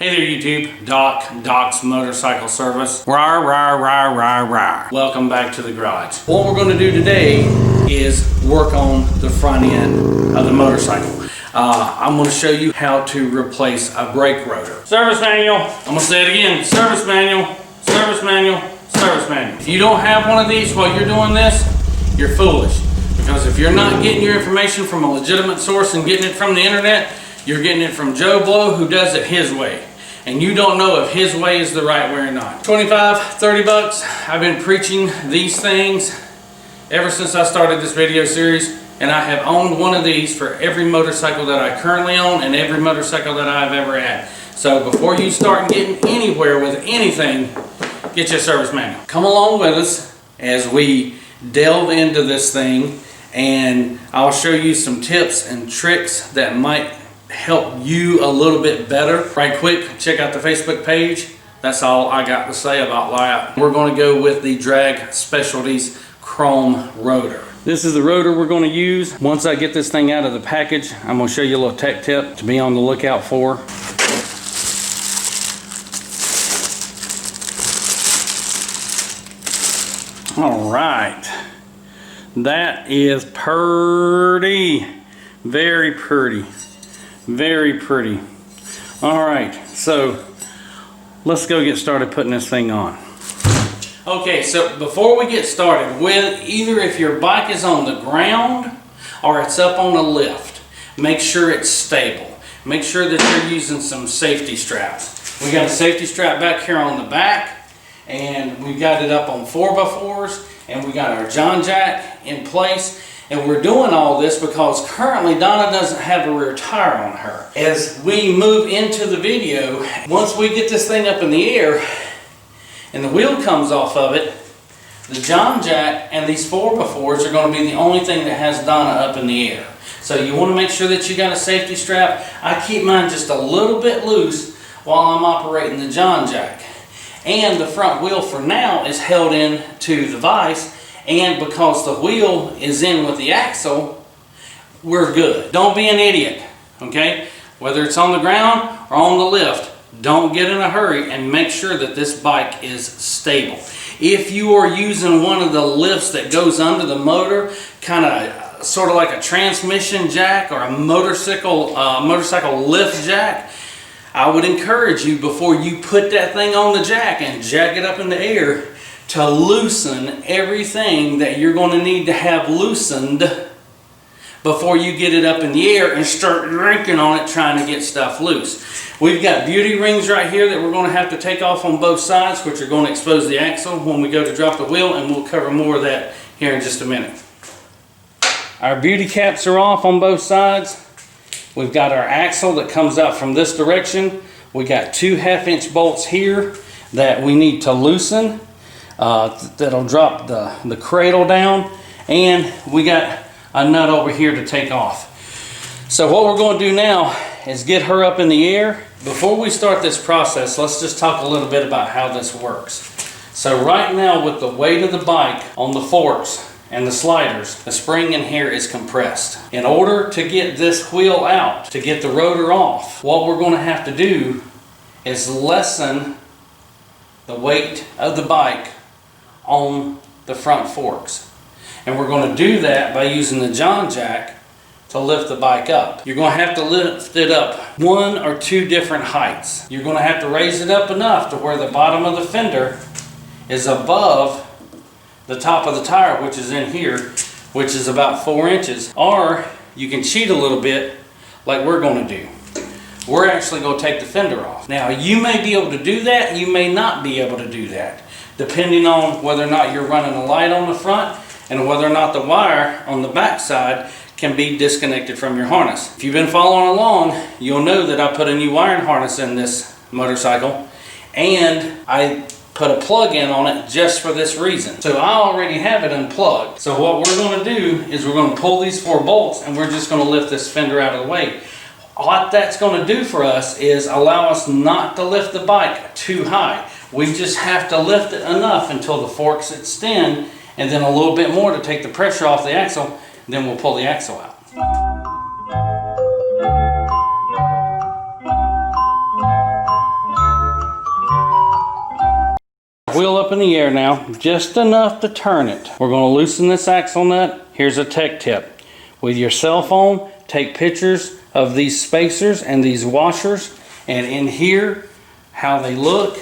Hey there YouTube, Doc's Motorcycle Service. Rawr, rawr, rawr, rawr, rawr. Welcome back to the garage. What we're going to do today is work on the front end of the motorcycle. I'm going to show you how to replace a brake rotor. Service manual. I'm going to say it again. Service manual, service manual, service manual. If you don't have one of these while you're doing this, you're foolish. Because if you're not getting your information from a legitimate source and getting it from the internet, you're getting it from Joe Blow who does it his way. And you don't know if his way is the right way or not. 25, 30 bucks. I've been preaching these things ever since I started this video series. And I have owned one of these for every motorcycle that I currently own and every motorcycle that I've ever had. So before you start getting anywhere with anything, get your service manual. Come along with us as we delve into this thing, and I'll show you some tips and tricks that might help you a little bit better. Right quick, check out the Facebook page. That's all I got to say about that. We're going to go with the Drag Specialties Chrome Rotor. This is the rotor we're going to use. Once I get this thing out of the package, I'm going to show you a little tech tip to be on the lookout for. All right, that is pretty, very pretty. Very pretty. All right, so let's go get started putting this thing on. Okay, so before we get started with, either if your bike is on the ground or it's up on a lift, make sure it's stable. Make sure that you're using some safety straps. We got a safety strap back here on the back, and we got it up on 4x4s, and we got our John Jack in place. And we're doing all this because currently Donna doesn't have a rear tire on her. As we move into the video, once we get this thing up in the air and the wheel comes off of it, the John Jack and these 4x4s are going to be the only thing that has Donna up in the air. So you want to make sure that you got a safety strap. I keep mine just a little bit loose while I'm operating the John Jack. And the front wheel for now is held in to the vise. And because the wheel is in with the axle, we're good. Don't be an idiot, okay? Whether it's on the ground or on the lift, don't get in a hurry and make sure that this bike is stable. If you are using one of the lifts that goes under the motor, kind of sort of like a transmission jack or a motorcycle lift jack, I would encourage you, before you put that thing on the jack and jack it up in the air, to loosen everything that you're going to need to have loosened before you get it up in the air and start yanking on it trying to get stuff loose. We've got beauty rings right here that we're going to have to take off on both sides, which are going to expose the axle when we go to drop the wheel, and we'll cover more of that here in just a minute. Our beauty caps are off on both sides. We've got our axle that comes out from this direction. We got 2 1/2-inch bolts here that we need to loosen. That'll drop the cradle down, and we got a nut over here to take off. So what we're going to do now is get her up in the air. Before we start this process, let's just talk a little bit about how this works. So right now, with the weight of the bike on the forks and the sliders, the spring in here is compressed. In order to get this wheel out, to get the rotor off, what we're going to have to do is lessen the weight of the bike on the front forks. And we're going to do that by using the John Jack to lift the bike up. You're going to have to lift it up 1 or 2 different heights. You're going to have to raise it up enough to where the bottom of the fender is above the top of the tire, which is in here, which is about 4 inches. Or you can cheat a little bit like we're going to do. We're actually going to take the fender off. Now, you may be able to do that, you may not be able to do that, depending on whether or not you're running a light on the front and whether or not the wire on the back side can be disconnected from your harness. If you've been following along, you'll know that I put a new wiring harness in this motorcycle, and I put a plug-in on it just for this reason. So I already have it unplugged. So what we're going to do is we're going to pull these 4 bolts, and we're just going to lift this fender out of the way. What that's going to do for us is allow us not to lift the bike too high. We just have to lift it enough until the forks extend, and then a little bit more to take the pressure off the axle, and then we'll pull the axle out. wheel up in the air now, just enough to turn it. We're going to loosen this axle nut. Here's a tech tip. With your cell phone, take pictures of these spacers and these washers, and in here, how they look,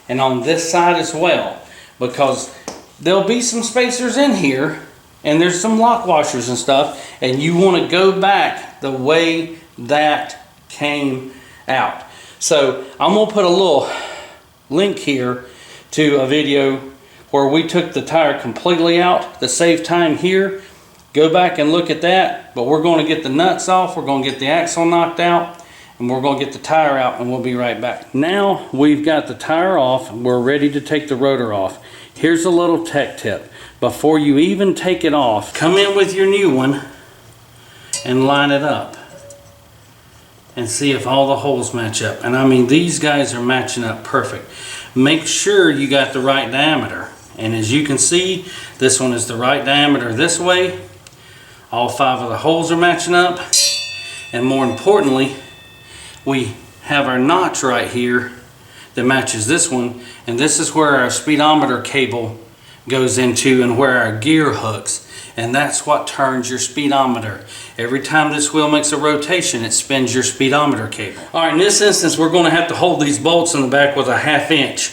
and on this side as well. Because there'll be some spacers in here, and there's some lock washers and stuff, and you want to go back the way that came out. So I'm going to put a little link here to a video where we took the tire completely out to save time here. Go back and look at that, but we're going to get the nuts off, we're going to get the axle knocked out, and we're going to get the tire out, and we'll be right back. Now we've got the tire off, we're ready to take the rotor off. Here's a little tech tip. Before you even take it off, come in with your new one and line it up and see if all the holes match up. And I mean, these guys are matching up perfect. Make sure you got the right diameter. And as you can see, this one is the right diameter this way. All 5 of the holes are matching up. And more importantly, we have our notch right here that matches this one. And this is where our speedometer cable goes into and where our gear hooks. And that's what turns your speedometer. Every time this wheel makes a rotation, it spins your speedometer cable. All right, in this instance, we're going to have to hold these bolts in the back with a 1/2 inch.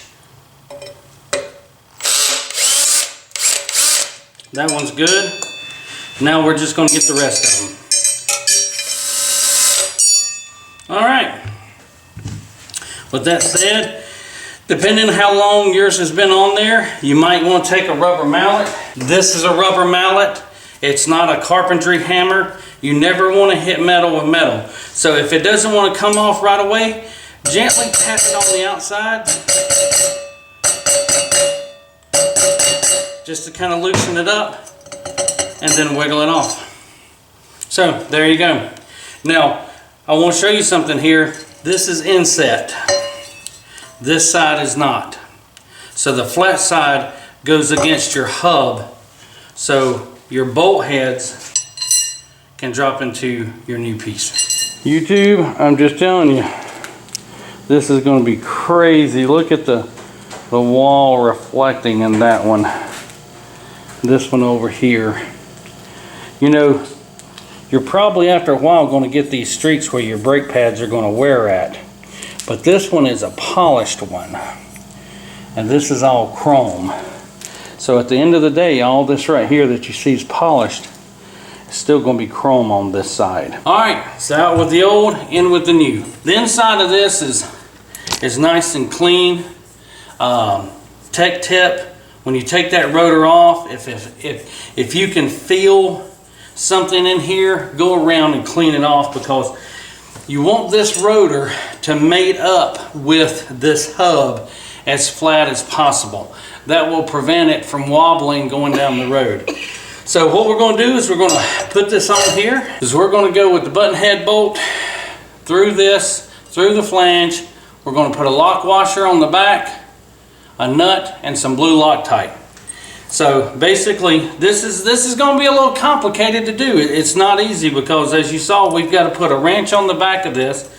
That one's good. Now we're just going to get the rest of them. All right. With that said, depending on how long yours has been on there, you might want to take a rubber mallet. This is a rubber mallet. It's not a carpentry hammer. You never want to hit metal with metal. So if it doesn't want to come off right away, gently tap it on the outside, just to kind of loosen it up, and then wiggle it off. So there you go. Now I want to show you something here. This is inset. This side is not. So the flat side goes against your hub, so your bolt heads can drop into your new piece. YouTube, I'm just telling you, this is going to be crazy. Look at the wall reflecting in that one. This one over here. You know, you're probably after a while going to get these streaks where your brake pads are going to wear at. But this one is a polished one. And this is all chrome. So at the end of the day, all this right here that you see is polished. It's still going to be chrome on this side. Alright, so out with the old, in with the new. The inside of this is nice and clean. Tech tip, when you take that rotor off, if you can feel something in here, go around and clean it off, because you want this rotor to mate up with this hub as flat as possible. That will prevent it from wobbling going down the road. So what we're going to do is we're going to put this on here. We're going to go with the button head bolt through this, through the flange. We're going to put a lock washer on the back, a nut, and some blue Loctite. So basically, this is going to be a little complicated to do. It's not easy because, as you saw, we've got to put a wrench on the back of this,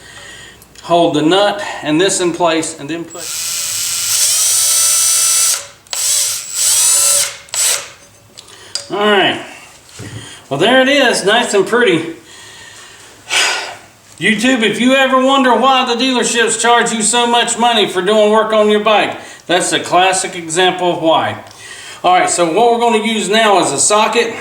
hold the nut and this in place, and then put... Alright, well there it is, nice and pretty. YouTube, if you ever wonder why the dealerships charge you so much money for doing work on your bike, that's a classic example of why. Alright, so what we're going to use now is a socket,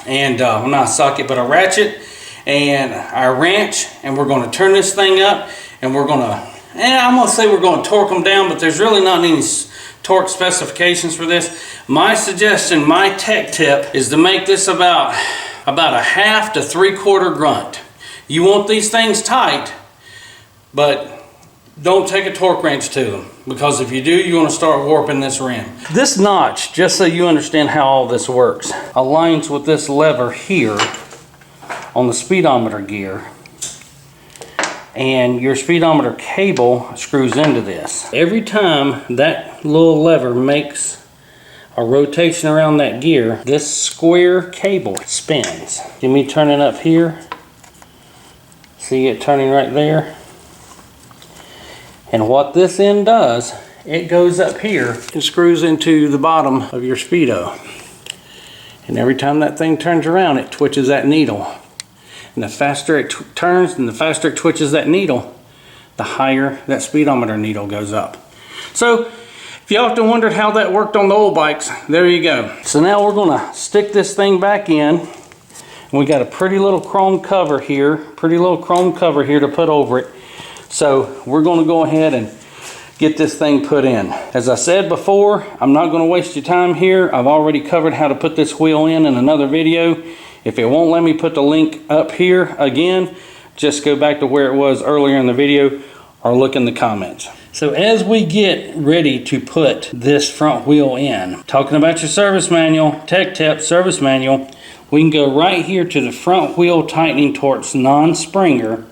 and well, not a socket, but a ratchet, and our wrench, and we're going to turn this thing up, and we're going to, I'm going to say we're going to torque them down, but there's really not any torque specifications for this. My suggestion, my tech tip, is to make this about a 1/2 to 3/4 grunt. You want these things tight, but don't take a torque wrench to them, because if you do, you're going to start warping this rim. This notch, just so you understand how all this works, aligns with this lever here on the speedometer gear, and your speedometer cable screws into this. Every time that little lever makes a rotation around that gear, this square cable spins. Give me turning up here. See it turning right there? And what this end does it goes up here and screws into the bottom of your speedo. And every time that thing turns around, it twitches that needle. And the faster it turns and the faster it twitches that needle, the higher that speedometer needle goes up. So if you often wondered how that worked on the old bikes, there you go. So now we're gonna stick this thing back in. And we got a pretty little chrome cover here, to put over it. So we're gonna go ahead and get this thing put in. As I said before, I'm not gonna waste your time here. I've already covered how to put this wheel in another video. If it won't let me put the link up here again, just go back to where it was earlier in the video or look in the comments. So as we get ready to put this front wheel in, talking about your service manual, tech tip service manual, we can go right here to the front wheel tightening torques non-springer,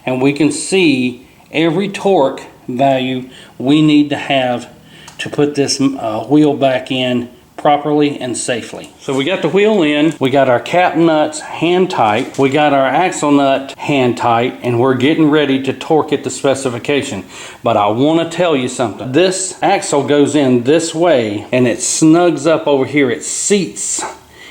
and we can see every torque value we need to have to put this wheel back in properly and safely. So we got the wheel in, we got our cap nuts hand tight, we got our axle nut hand tight, and we're getting ready to torque it to specification. But I want to tell you something. This axle goes in this way and it snugs up over here. It seats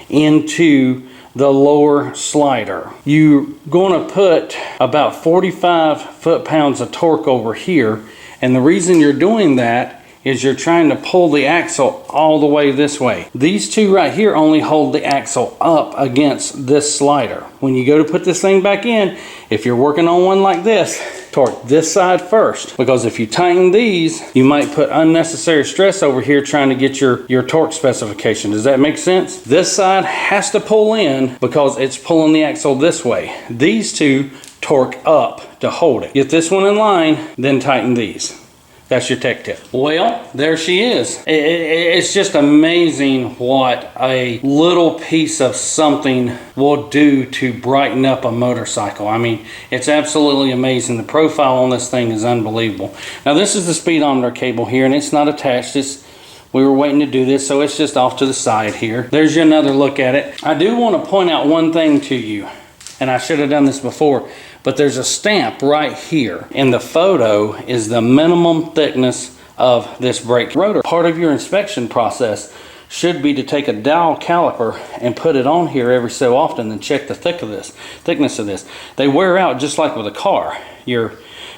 into the lower slider. You're going to put about 45 foot-pounds of torque over here, and the reason you're doing that is you're trying to pull the axle all the way this way. These two right here only hold the axle up against this slider. When you go to put this thing back in, if you're working on one like this, torque this side first, because if you tighten these, you might put unnecessary stress over here trying to get your torque specification. Does that make sense? This side has to pull in because it's pulling the axle this way. These two torque up to hold it. Get this one in line, then tighten these. That's your tech tip. Well, there she is. It's just amazing what a little piece of something will do to brighten up a motorcycle. I mean, it's absolutely amazing. The profile on this thing is unbelievable. Now, this is the speedometer cable here, and it's not attached. We were waiting to do this, so it's just off to the side here. There's your another look at it. I do want to point out one thing to you, and I should have done this before, but there's a stamp right here, and the photo is the minimum thickness of this brake rotor. Part of your inspection process should be to take a dowel caliper and put it on here every so often and check the thickness of this. They wear out just like with a car. Your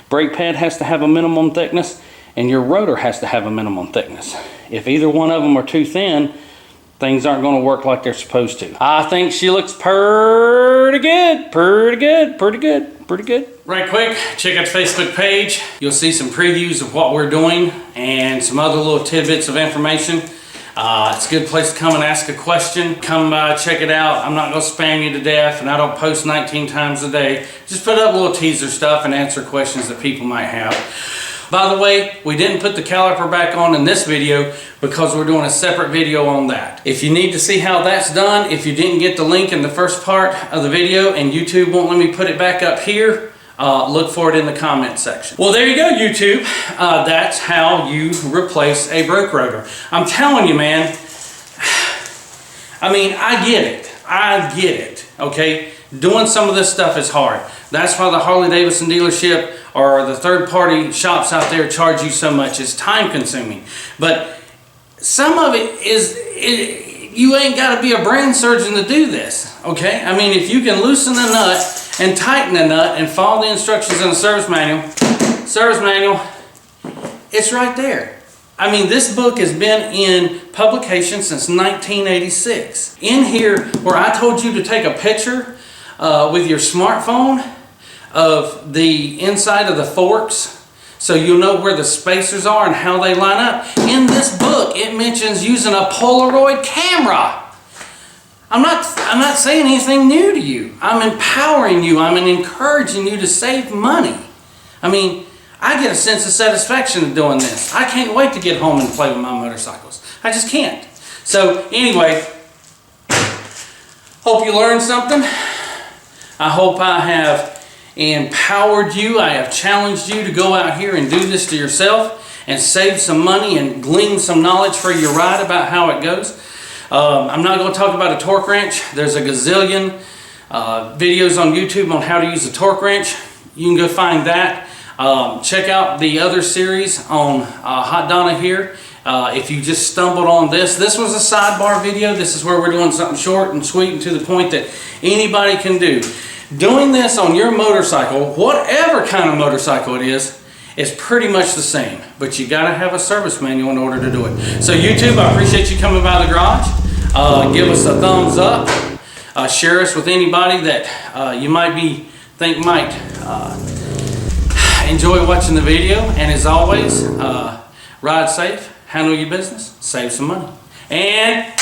brake pad has to have a minimum thickness, and your rotor has to have a minimum thickness. If either one of them are too thin, things aren't going to work like they're supposed to. I think she looks pretty good. Right quick, check out the Facebook page. You'll see some previews of what we're doing and some other little tidbits of information. It's a good place to come and ask a question. Come check it out. I'm not going to spam you to death, and I don't post 19 times a day. Just put up little teaser stuff and answer questions that people might have. By the way, we didn't put the caliper back on in this video because we're doing a separate video on that. If you need to see how that's done, if you didn't get the link in the first part of the video and YouTube won't let me put it back up here, look for it in the comment section. Well, there you go, YouTube. That's how you replace a brake rotor. I'm telling you, man, I mean, I get it, okay? Doing some of this stuff is hard. That's why the Harley-Davidson dealership or the third-party shops out there charge you so much. It's time-consuming. But some of it is, you ain't got to be a brain surgeon to do this, okay? I mean, if you can loosen the nut and tighten the nut and follow the instructions in the service manual, it's right there. I mean, this book has been in publication since 1986. In here, where I told you to take a picture with your smartphone of the inside of the forks, so you'll know where the spacers are and how they line up. In this book, it mentions using a Polaroid camera. I'm not saying anything new to you. I'm empowering you. I'm encouraging you to save money. I mean, I get a sense of satisfaction in doing this. I can't wait to get home and play with my motorcycles. I just can't. So anyway, hope you learned something. I hope I have empowered you. I have challenged you to go out here and do this to yourself and save some money and glean some knowledge for your ride about how it goes. I'm not going to talk about a torque wrench. There's a gazillion videos on YouTube on how to use a torque wrench. You can go find that. Check out the other series on Hot Donna here. If you just stumbled on this was a sidebar video. This is where we're doing something short and sweet and to the point that anybody can do. Doing this on your motorcycle, whatever kind of motorcycle it is pretty much the same. But you gotta have a service manual in order to do it. So YouTube, I appreciate you coming by the garage. Give us a thumbs up. Share us with anybody that you might enjoy watching the video. And as always, ride safe, handle your business, save some money. And